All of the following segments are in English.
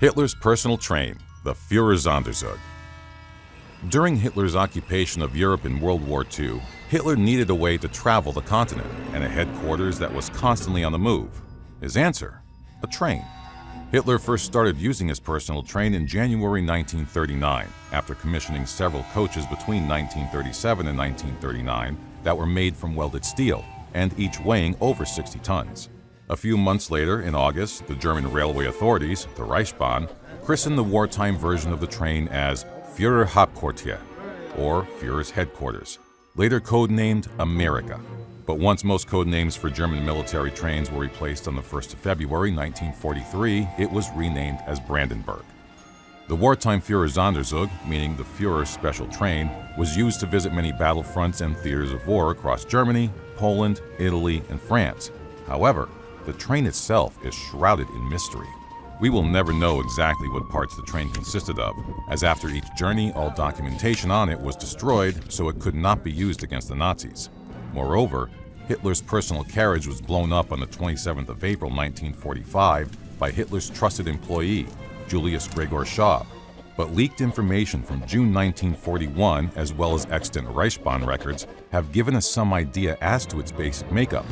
Hitler's personal train, the Führersonderzug. During Hitler's occupation of Europe in World War II, Hitler needed a way to travel the continent and a headquarters that was constantly on the move. His answer? A train. Hitler first started using his personal train in January 1939, after commissioning several coaches between 1937 and 1939 that were made from welded steel, and each weighing over 60 tons. A few months later, in August, the German railway authorities, the Reichsbahn, christened the wartime version of the train as Führer Hauptquartier, or Führer's Headquarters, later codenamed America. But once most code names for German military trains were replaced on the 1st of February 1943, it was renamed as Brandenburg. The wartime Führersonderzug, meaning the Führer's special train, was used to visit many battlefronts and theaters of war across Germany, Poland, Italy, and France. However, the train itself is shrouded in mystery. We will never know exactly what parts the train consisted of, as after each journey, all documentation on it was destroyed so it could not be used against the Nazis. Moreover, Hitler's personal carriage was blown up on the 27th of April 1945 by Hitler's trusted employee, Julius Gregor Schaub. But leaked information from June 1941, as well as extant Reichsbahn records, have given us some idea as to its basic makeup.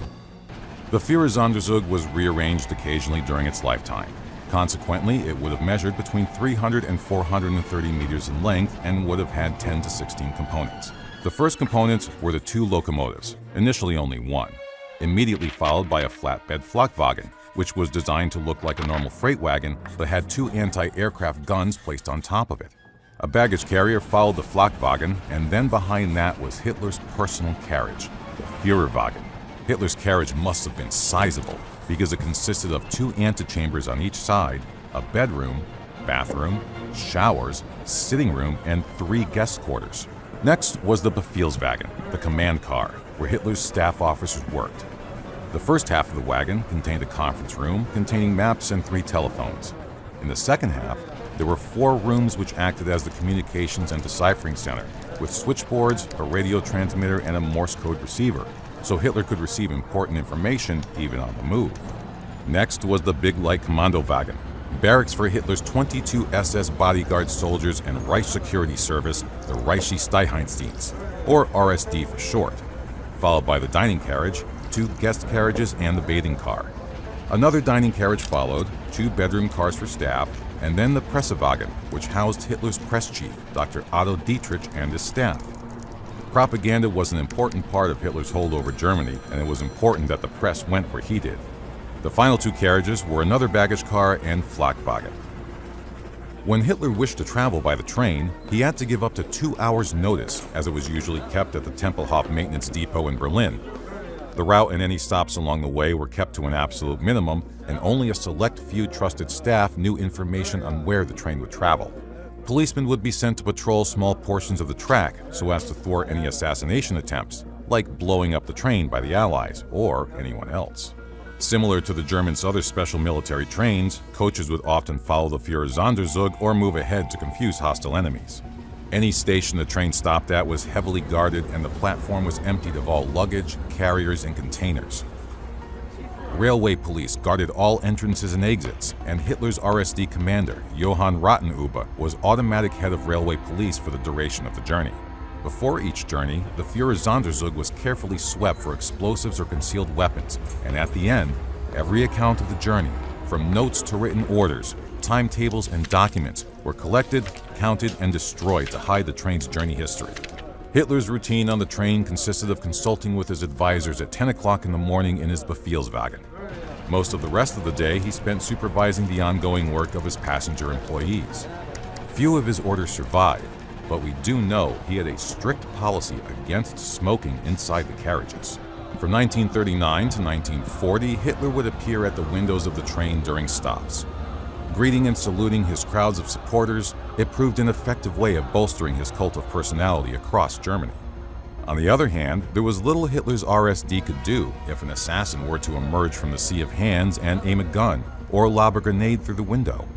The Führersonderzug was rearranged occasionally during its lifetime. Consequently, it would have measured between 300 and 430 meters in length and would have had 10 to 16 components. The first components were the two locomotives, initially only one, immediately followed by a flatbed Flakwagen, which was designed to look like a normal freight wagon but had two anti-aircraft guns placed on top of it. A baggage carrier followed the Flakwagen, and then behind that was Hitler's personal carriage, the Führerwagen. Hitler's carriage must have been sizable because it consisted of two antechambers on each side, a bedroom, bathroom, showers, sitting room, and 3 guest quarters. Next was the Befehlswagen, the command car, where Hitler's staff officers worked. The first half of the wagon contained a conference room containing maps and 3 telephones. In the second half, there were 4 rooms which acted as the communications and deciphering center, with switchboards, a radio transmitter, and a Morse code receiver, so Hitler could receive important information even on the move. Next was the Big Light Kommandowagen, barracks for Hitler's 22 SS bodyguard soldiers and Reich Security Service, the Reichische Steicheinstdienst, or RSD for short, followed by the dining carriage, 2 guest carriages, and the bathing car. Another dining carriage followed, 2 bedroom cars for staff, and then the Pressewagen, which housed Hitler's press chief, Dr. Otto Dietrich, and his staff. Propaganda was an important part of Hitler's hold over Germany, and it was important that the press went where he did. The final 2 carriages were another baggage car and Flakwagen. When Hitler wished to travel by the train, he had to give up to 2 hours' notice, as it was usually kept at the Tempelhof Maintenance Depot in Berlin. The route and any stops along the way were kept to an absolute minimum, and only a select few trusted staff knew information on where the train would travel. Policemen would be sent to patrol small portions of the track so as to thwart any assassination attempts, like blowing up the train by the Allies or anyone else. Similar to the Germans' other special military trains, coaches would often follow the Führersonderzug or move ahead to confuse hostile enemies. Any station the train stopped at was heavily guarded, and the platform was emptied of all luggage, carriers, and containers. Railway police guarded all entrances and exits, and Hitler's RSD commander, Johann Rattenhuber, was automatic head of railway police for the duration of the journey. Before each journey, the Führersonderzug was carefully swept for explosives or concealed weapons, and at the end, every account of the journey, from notes to written orders, timetables, and documents, were collected, counted, and destroyed to hide the train's journey history. Hitler's routine on the train consisted of consulting with his advisors at 10 o'clock in the morning in his Befehlswagen. Most of the rest of the day he spent supervising the ongoing work of his passenger employees. Few of his orders survived, but we do know he had a strict policy against smoking inside the carriages. From 1939 to 1940, Hitler would appear at the windows of the train during stops. Greeting and saluting his crowds of supporters, it proved an effective way of bolstering his cult of personality across Germany. On the other hand, there was little Hitler's RSD could do if an assassin were to emerge from the sea of hands and aim a gun or lob a grenade through the window.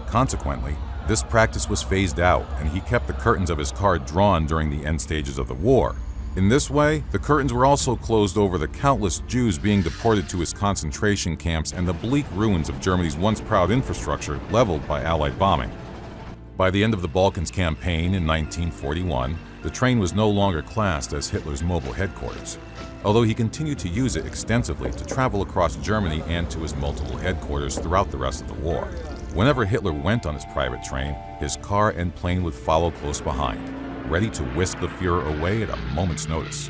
Consequently, this practice was phased out, and he kept the curtains of his car drawn during the end stages of the war, In this way, the curtains were also closed over the countless Jews being deported to his concentration camps and the bleak ruins of Germany's once proud infrastructure leveled by Allied bombing. By the end of the Balkans campaign in 1941, the train was no longer classed as Hitler's mobile headquarters, although he continued to use it extensively to travel across Germany and to his multiple headquarters throughout the rest of the war. Whenever Hitler went on his private train, his car and plane would follow close behind, ready to whisk the Führer away at a moment's notice.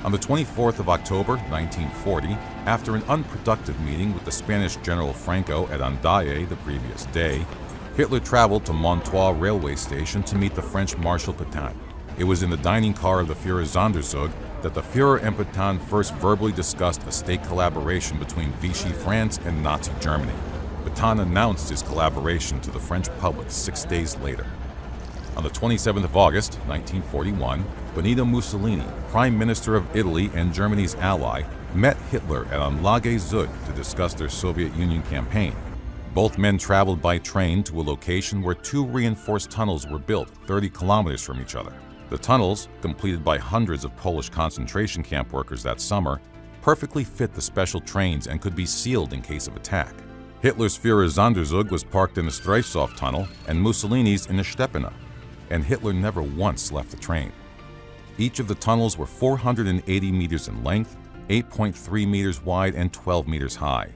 On the 24th of October, 1940, after an unproductive meeting with the Spanish General Franco at Andaye the previous day, Hitler traveled to Montois railway station to meet the French Marshal Pétain. It was in the dining car of the Führer Sonderzug that the Führer and Pétain first verbally discussed a state collaboration between Vichy France and Nazi Germany. Pétain announced his collaboration to the French public 6 days later. On the 27th of August, 1941, Benito Mussolini, Prime Minister of Italy and Germany's ally, met Hitler at Anlage Zug to discuss their Soviet Union campaign. Both men traveled by train to a location where 2 reinforced tunnels were built 30 kilometers from each other. The tunnels, completed by hundreds of Polish concentration camp workers that summer, perfectly fit the special trains and could be sealed in case of attack. Hitler's Führer Sonderzug was parked in the Streltsov tunnel and Mussolini's in the Stepina, and Hitler never once left the train. Each of the tunnels were 480 meters in length, 8.3 meters wide, and 12 meters high.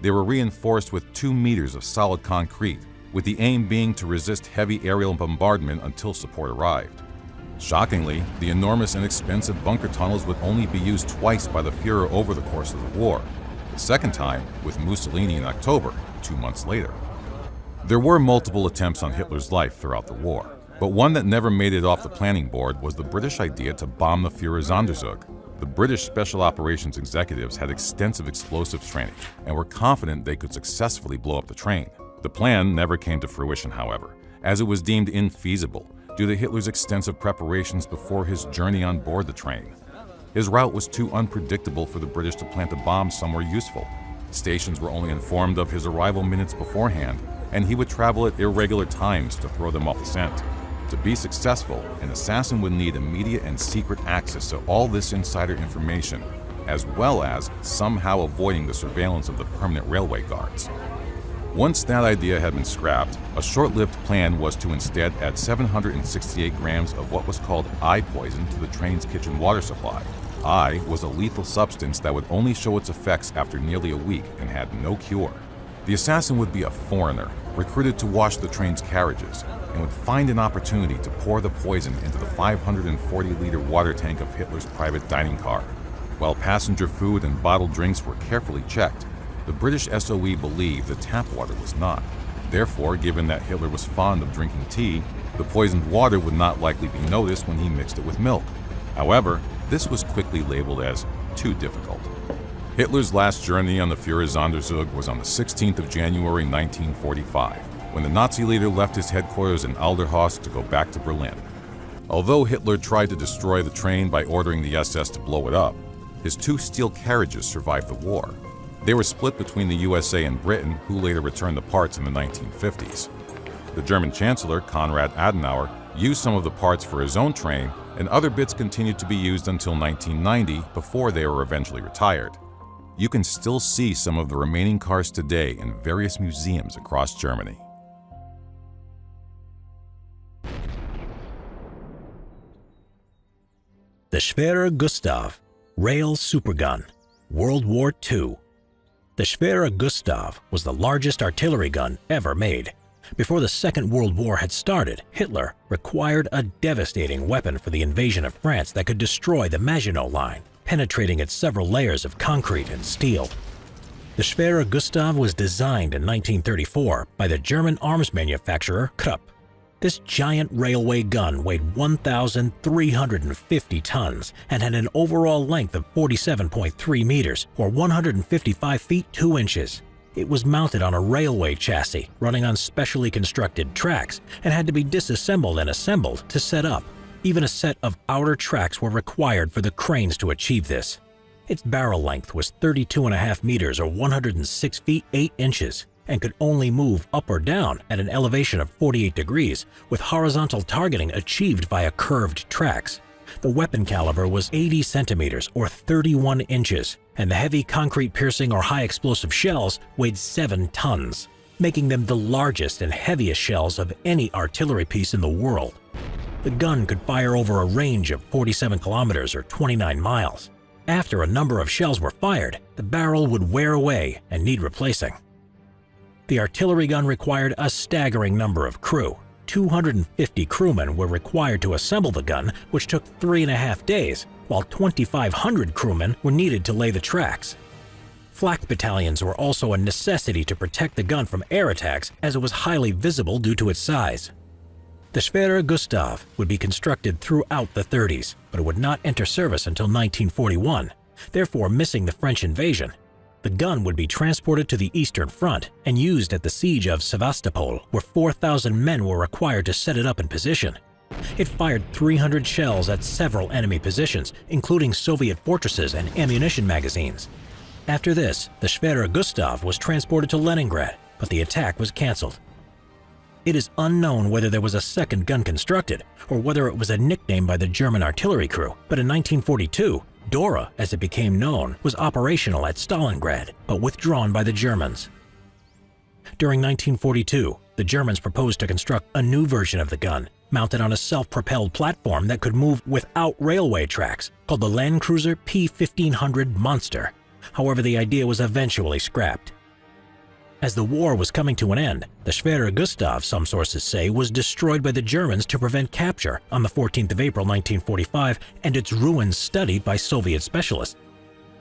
They were reinforced with 2 meters of solid concrete, with the aim being to resist heavy aerial bombardment until support arrived. Shockingly, the enormous and expensive bunker tunnels would only be used twice by the Führer over the course of the war. The second time with Mussolini in October, 2 months later. There were multiple attempts on Hitler's life throughout the war, but one that never made it off the planning board was the British idea to bomb the Führer Sonderzug. The British Special Operations executives had extensive explosives training and were confident they could successfully blow up the train. The plan never came to fruition, however, as it was deemed infeasible due to Hitler's extensive preparations before his journey on board the train. His route was too unpredictable for the British to plant a bomb somewhere useful. Stations were only informed of his arrival minutes beforehand, and he would travel at irregular times to throw them off the scent. To be successful, an assassin would need immediate and secret access to all this insider information, as well as somehow avoiding the surveillance of the permanent railway guards. Once that idea had been scrapped, a short-lived plan was to instead add 768 grams of what was called eye poison to the train's kitchen water supply. Eye was a lethal substance that would only show its effects after nearly a week and had no cure. The assassin would be a foreigner, recruited to wash the train's carriages, and would find an opportunity to pour the poison into the 540-liter water tank of Hitler's private dining car. While passenger food and bottled drinks were carefully checked, the British SOE believed that tap water was not. Therefore, given that Hitler was fond of drinking tea, the poisoned water would not likely be noticed when he mixed it with milk. However, this was quickly labeled as too difficult. Hitler's last journey on the Führer Sonderzug was on the 16th of January 1945, when the Nazi leader left his headquarters in Alderhorst to go back to Berlin. Although Hitler tried to destroy the train by ordering the SS to blow it up, his 2 steel carriages survived the war. They were split between the USA and Britain, who later returned the parts in the 1950s. The German Chancellor, Konrad Adenauer, used some of the parts for his own train, and other bits continued to be used until 1990 before they were eventually retired. You can still see some of the remaining cars today in various museums across Germany. The Schwerer Gustav, Rail Supergun, World War II. The Schwerer Gustav was the largest artillery gun ever made. Before the Second World War had started, Hitler required a devastating weapon for the invasion of France that could destroy the Maginot Line, penetrating its several layers of concrete and steel. The Schwerer Gustav was designed in 1934 by the German arms manufacturer Krupp. This giant railway gun weighed 1,350 tons and had an overall length of 47.3 meters, or 155 feet 2 inches. It was mounted on a railway chassis running on specially constructed tracks and had to be disassembled and assembled to set up. Even a set of outer tracks were required for the cranes to achieve this. Its barrel length was 32.5 meters, or 106 feet 8 inches. And could only move up or down at an elevation of 48 degrees, with horizontal targeting achieved via curved tracks. The weapon caliber was 80 centimeters or 31 inches, and the heavy concrete-piercing or high-explosive shells weighed 7 tons, making them the largest and heaviest shells of any artillery piece in the world. The gun could fire over a range of 47 kilometers or 29 miles. After a number of shells were fired, the barrel would wear away and need replacing. The artillery gun required a staggering number of crew. 250 crewmen were required to assemble the gun, which took 3.5 days, while 2,500 crewmen were needed to lay the tracks. Flak battalions were also a necessity to protect the gun from air attacks, as it was highly visible due to its size. The Schwerer Gustav would be constructed throughout the 30s, but it would not enter service until 1941, therefore missing the French invasion. The gun would be transported to the Eastern Front and used at the siege of Sevastopol, where 4,000 men were required to set it up in position. It fired 300 shells at several enemy positions, including Soviet fortresses and ammunition magazines. After this, the Schwerer Gustav was transported to Leningrad, but the attack was cancelled. It is unknown whether there was a second gun constructed or whether it was a nickname by the German artillery crew, but in 1942, Dora, as it became known, was operational at Stalingrad, but withdrawn by the Germans. During 1942, the Germans proposed to construct a new version of the gun, mounted on a self-propelled platform that could move without railway tracks, called the Landcruiser P-1500 Monster. However, the idea was eventually scrapped. As the war was coming to an end, the Schwerer Gustav, some sources say, was destroyed by the Germans to prevent capture on the 14th of April 1945 and its ruins studied by Soviet specialists.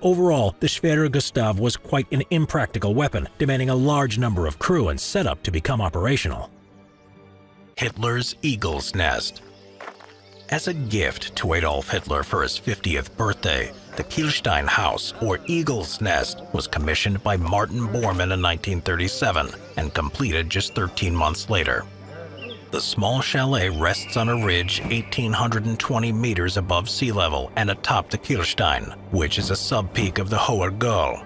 Overall, the Schwerer Gustav was quite an impractical weapon, demanding a large number of crew and setup to become operational. Hitler's Eagle's Nest. As a gift to Adolf Hitler for his 50th birthday, the Kielstein House, or Eagle's Nest, was commissioned by Martin Bormann in 1937 and completed just 13 months later. The small chalet rests on a ridge 1,820 meters above sea level and atop the Kielstein, which is a sub-peak of the Hoher Göll.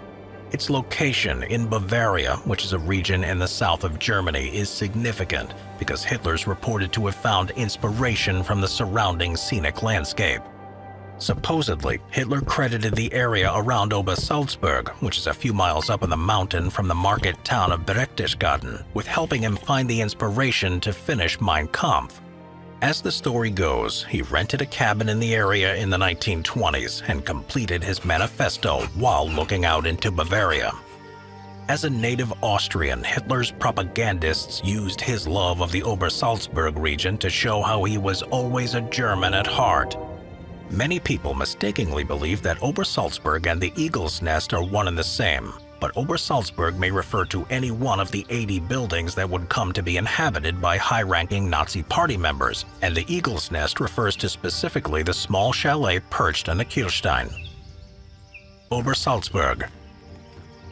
Its location in Bavaria, which is a region in the south of Germany, is significant because Hitler's reported to have found inspiration from the surrounding scenic landscape. Supposedly, Hitler credited the area around Obersalzberg, which is a few miles up in the mountain from the market town of Berchtesgaden, with helping him find the inspiration to finish Mein Kampf. As the story goes, he rented a cabin in the area in the 1920s and completed his manifesto while looking out into Bavaria. As a native Austrian, Hitler's propagandists used his love of the Obersalzberg region to show how he was always a German at heart. Many people mistakenly believe that Obersalzberg and the Eagle's Nest are one and the same, but Obersalzberg may refer to any one of the 80 buildings that would come to be inhabited by high-ranking Nazi party members, and the Eagle's Nest refers to specifically the small chalet perched on the Kielstein. Obersalzberg.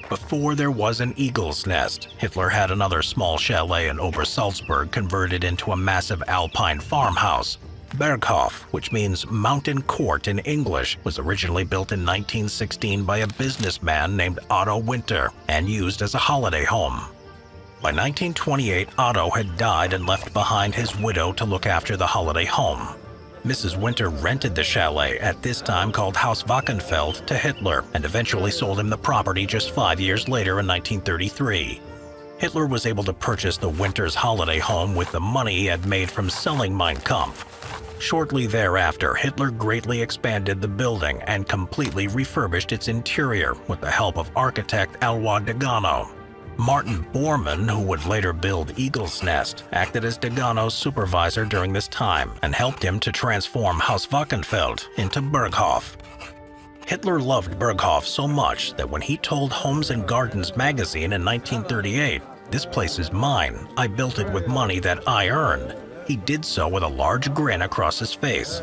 Before there was an Eagle's Nest, Hitler had another small chalet in Obersalzberg converted into a massive alpine farmhouse. Berghoff, which means mountain court in English, was originally built in 1916 by a businessman named Otto Winter and used as a holiday home. By 1928, Otto had died and left behind his widow to look after the holiday home. Mrs. Winter rented the chalet, at this time called Haus Wachenfeld, to Hitler and eventually sold him the property just 5 years later in 1933. Hitler was able to purchase the Winter's holiday home with the money he had made from selling Mein Kampf. Shortly thereafter, Hitler greatly expanded the building and completely refurbished its interior with the help of architect Elwald Degano. Martin Bormann, who would later build Eagle's Nest, acted as Degano's supervisor during this time and helped him to transform Haus Wachenfeld into Berghoff. Hitler loved Berghoff so much that when he told Homes and Gardens magazine in 1938, "This place is mine, I built it with money that I earned," he did so with a large grin across his face.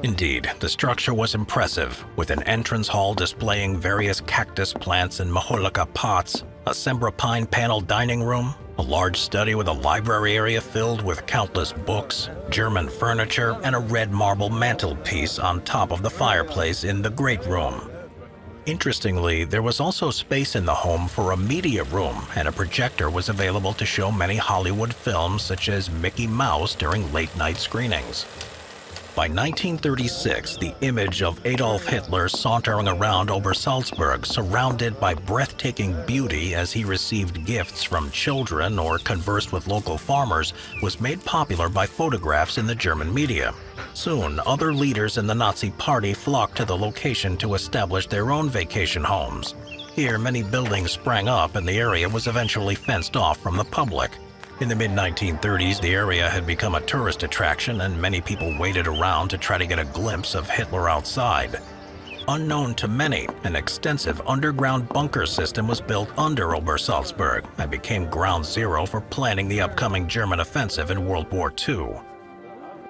Indeed, the structure was impressive, with an entrance hall displaying various cactus plants and majolica pots, a Sembra pine panel dining room, a large study with a library area filled with countless books, German furniture, and a red marble mantelpiece on top of the fireplace in the great room. Interestingly, there was also space in the home for a media room, and a projector was available to show many Hollywood films such as Mickey Mouse during late-night screenings. By 1936, the image of Adolf Hitler sauntering around Obersalzberg, surrounded by breathtaking beauty as he received gifts from children or conversed with local farmers, was made popular by photographs in the German media. Soon, other leaders in the Nazi Party flocked to the location to establish their own vacation homes. Here, many buildings sprang up and the area was eventually fenced off from the public. In the mid-1930s, the area had become a tourist attraction and many people waited around to try to get a glimpse of Hitler outside. Unknown to many, an extensive underground bunker system was built under Obersalzberg and became ground zero for planning the upcoming German offensive in World War II.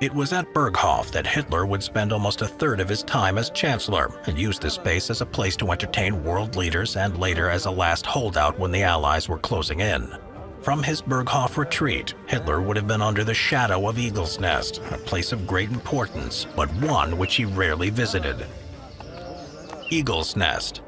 It was at Berghoff that Hitler would spend almost a third of his time as chancellor and use the space as a place to entertain world leaders and later as a last holdout when the Allies were closing in. From his Berghoff retreat, Hitler would have been under the shadow of Eagle's Nest, a place of great importance, but one which he rarely visited. Eagle's Nest.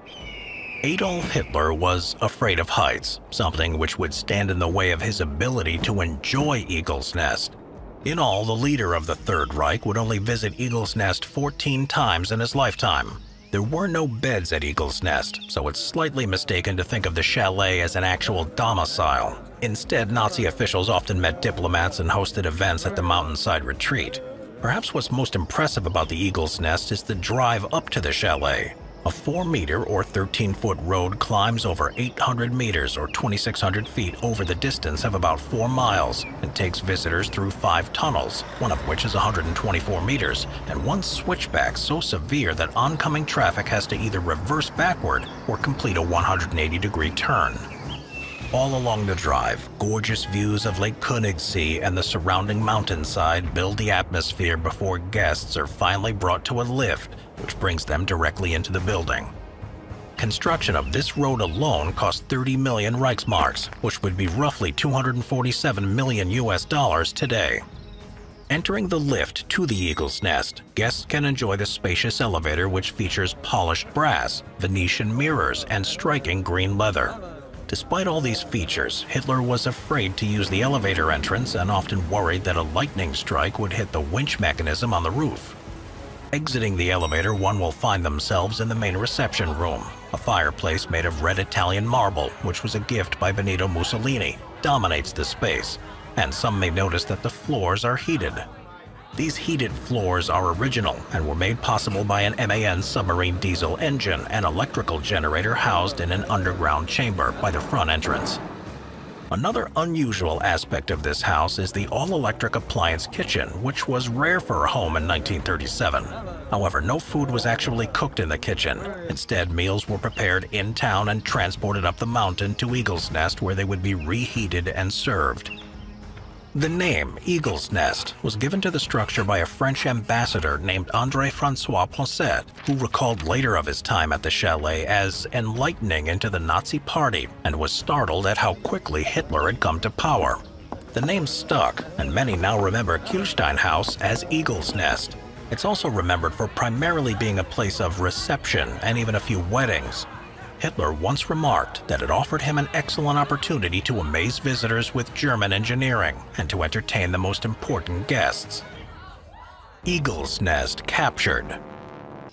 Adolf Hitler was afraid of heights, something which would stand in the way of his ability to enjoy Eagle's Nest. In all, the leader of the Third Reich would only visit Eagle's Nest 14 times in his lifetime. There were no beds at Eagle's Nest, so it's slightly mistaken to think of the chalet as an actual domicile. Instead, Nazi officials often met diplomats and hosted events at the mountainside retreat. Perhaps what's most impressive about the Eagle's Nest is the drive up to the chalet. A 4-meter or 13-foot road climbs over 800 meters or 2,600 feet over the distance of about 4 miles and takes visitors through 5 tunnels, one of which is 124 meters, and one switchback so severe that oncoming traffic has to either reverse backward or complete a 180-degree turn. All along the drive, gorgeous views of Lake Königssee and the surrounding mountainside build the atmosphere before guests are finally brought to a lift, which brings them directly into the building. Construction of this road alone cost 30 million Reichsmarks, which would be roughly 247 million US dollars today. Entering the lift to the Eagle's Nest, guests can enjoy the spacious elevator which features polished brass, Venetian mirrors, and striking green leather. Despite all these features, Hitler was afraid to use the elevator entrance and often worried that a lightning strike would hit the winch mechanism on the roof. Exiting the elevator, one will find themselves in the main reception room. A fireplace made of red Italian marble, which was a gift by Benito Mussolini, dominates the space, and some may notice that the floors are heated. These heated floors are original and were made possible by an MAN submarine diesel engine and electrical generator housed in an underground chamber by the front entrance. Another unusual aspect of this house is the all-electric appliance kitchen, which was rare for a home in 1937. However, no food was actually cooked in the kitchen. Instead, meals were prepared in town and transported up the mountain to Eagle's Nest, where they would be reheated and served. The name Eagle's Nest was given to the structure by a French ambassador named André-François Poncet, who recalled later of his time at the chalet as enlightening into the Nazi Party and was startled at how quickly Hitler had come to power. The name stuck, and many now remember Kielstein House as Eagle's Nest. It's also remembered for primarily being a place of reception and even a few weddings. Hitler once remarked that it offered him an excellent opportunity to amaze visitors with German engineering and to entertain the most important guests. Eagle's Nest captured.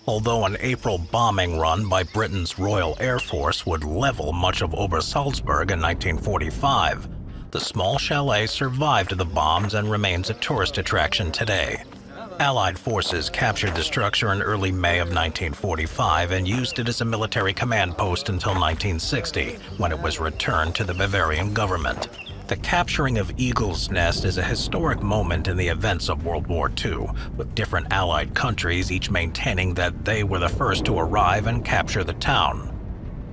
Although an April bombing run by Britain's Royal Air Force would level much of Obersalzberg in 1945, the small chalet survived the bombs and remains a tourist attraction today. Allied forces captured the structure in early May of 1945 and used it as a military command post until 1960, when it was returned to the Bavarian government. The capturing of Eagle's Nest is a historic moment in the events of World War II, with different Allied countries each maintaining that they were the first to arrive and capture the town.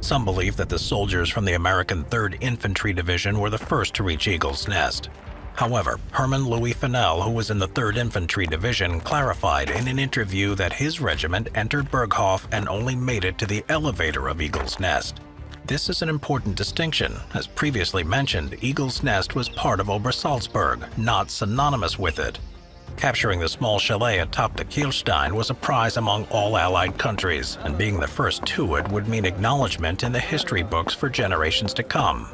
Some believe that the soldiers from the American 3rd Infantry Division were the first to reach Eagle's Nest. However, Hermann Louis Fennell, who was in the 3rd Infantry Division, clarified in an interview that his regiment entered Berghoff and only made it to the elevator of Eagle's Nest. This is an important distinction. As previously mentioned, Eagle's Nest was part of Obersalzberg, not synonymous with it. Capturing the small chalet atop the Kielstein was a prize among all Allied countries, and being the first to it would mean acknowledgement in the history books for generations to come.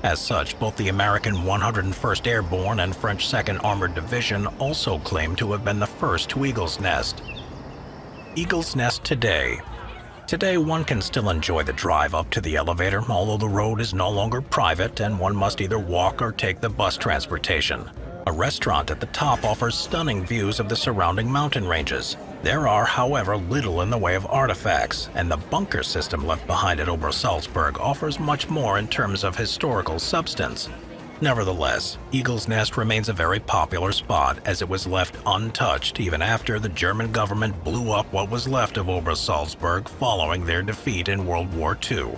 As such, both the American 101st Airborne and French 2nd Armored Division also claim to have been the first to Eagle's Nest. Eagle's Nest today. Today, one can still enjoy the drive up to the elevator, although the road is no longer private and one must either walk or take the bus transportation. A restaurant at the top offers stunning views of the surrounding mountain ranges. There are, however, little in the way of artifacts, and the bunker system left behind at Obersalzberg offers much more in terms of historical substance. Nevertheless, Eagle's Nest remains a very popular spot as it was left untouched even after the German government blew up what was left of Obersalzberg following their defeat in World War II.